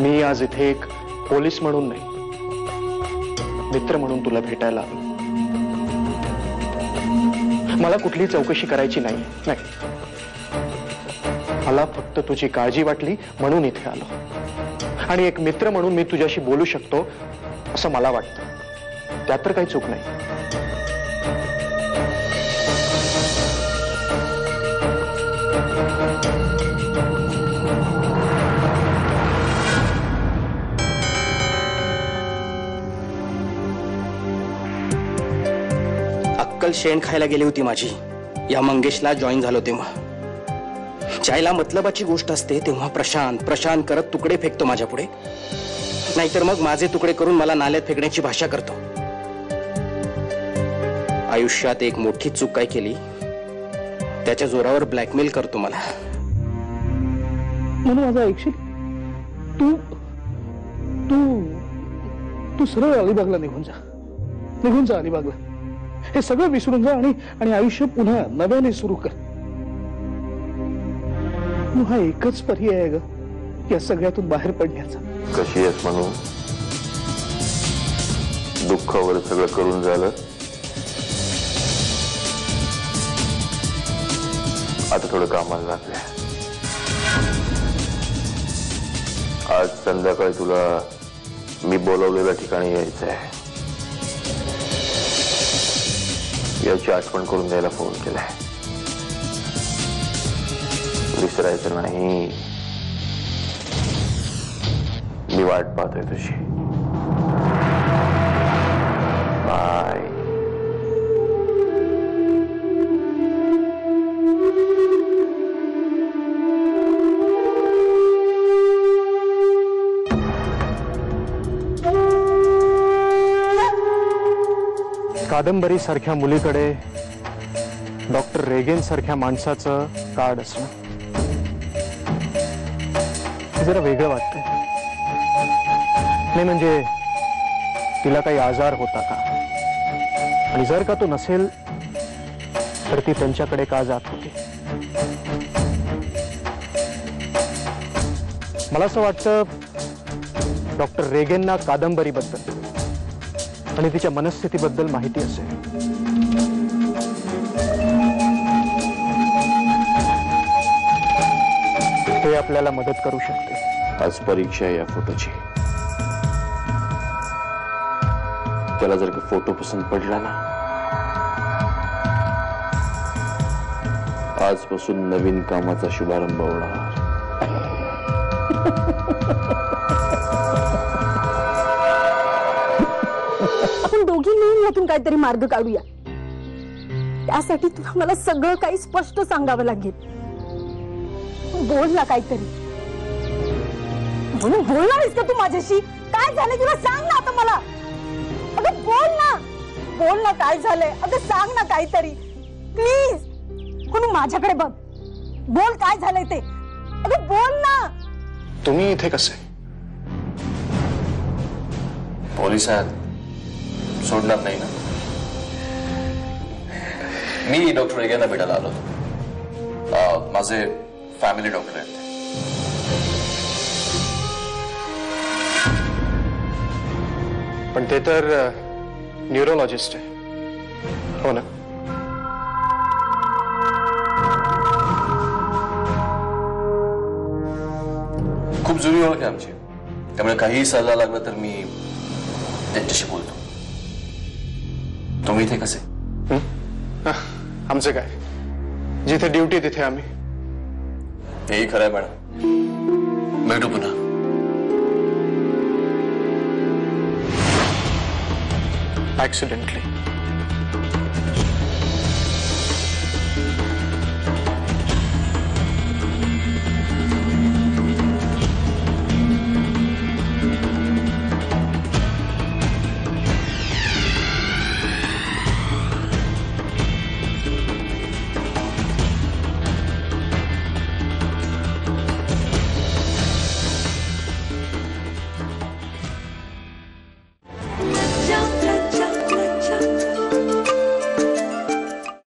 मी आज इथे एक पोलीस म्हणून नाही, मित्र म्हणून तुला भेटायला आलो. मला कुठली चौकशी करायची नाही. मला फक्त तुझी काळजी वाटली म्हणून इथे आलो. आणि एक मित्र म्हणून मी तुझ्याशी बोलू शकतो असं मला वाटतं. त्यात तर काही चूक नाही. अक्कल शेण खायला गेली होती माझी या मंगेशला जॉईन झालो तेव्हा. ज्याला मतलबाची गोष्ट असते तेव्हा प्रशांत प्रशांत करत तुकडे फेकतो माझ्या पुढे, नाहीतर मग माझे तुकडे करून मला नाल्यात फेकण्याची भाषा करतो. आयुष्यात एक मोठी चूक काय केली त्याच्या जोरावर ब्लॅकमेल करतो मला. म्हणून माझं ऐकशील? तू तू तू सरळ अलिबागला निघून जा अलिबागला. हे सगळं विसरून जा आणि आयुष्य पुन्हा नव्याने सुरू कर. हा एकच पर्याय आहे ग या सगळ्यातून बाहेर पडण्याचा. कशी आहेस म्हणून? दुःखावर सगळं करून झालं, आता थोडं कामाला लागलंय. आज संध्याकाळी तुला मी बोलवलेल्या ठिकाणी यायचं आहे. याची आठवण करून द्यायला फोन केलाय. विसरायचं नाही. मी वाट पाहतोय तुझी. बाय. कादंबरी सारख्या मुलीकडे डॉक्टर रेगेन सारख्या माणसाचं कार्ड असणं हे जरा वेगळं वाटतंय. नाही म्हणजे तिला काही आजार होता का, आणि जर का तो नसेल तर ती त्यांच्याकडे का जात होती. मला असं वाटतं डॉक्टर रेगेनना कादंबरीबद्दल आणि तिच्या मनस्थितीबद्दल माहिती असेल. ते आपल्याला मदत करू शकते. आज परीक्षा आहे या फोटोची. त्याला जर का फोटो पसंत पडला ना, आजपासून नवीन कामाचा शुभारंभ होणार. आपण दोघी मिळून यातून काहीतरी मार्ग काढूया. त्यासाठी तुला मला सगळं काही स्पष्ट सांगावं लागेल. बोल ना काहीतरी. बोलणार आहेस का तू माझ्याशी? काय झालं तुला सांग ना आता मला. अगं बोल ना काय झालंय. अगं सांग ना काहीतरी प्लीज. कोणी माझ्याकडे बघ. बोल काय झालंय ते. अगं बोल ना. तुम्ही इथे कसे? पोलिसात सोडणार नाही ना. मी डॉक्टर रेगेनला भेटायला आलो होतो. माझे फॅमिली डॉक्टर आहेत. पण ते तर न्यूरोलॉजिस्ट आहे, हो ना? खूप जुनी ओळख आहे आमची, त्यामुळे काहीही सल्ला लागला तर मी त्यांच्याशी बोलतो. तुम्ही इथे कसे? आमचं काय, जिथे ड्युटी तिथे आम्ही. तेही खरं आहे मॅडम. भेटू पुन्हा. ऍक्सिडेंटली.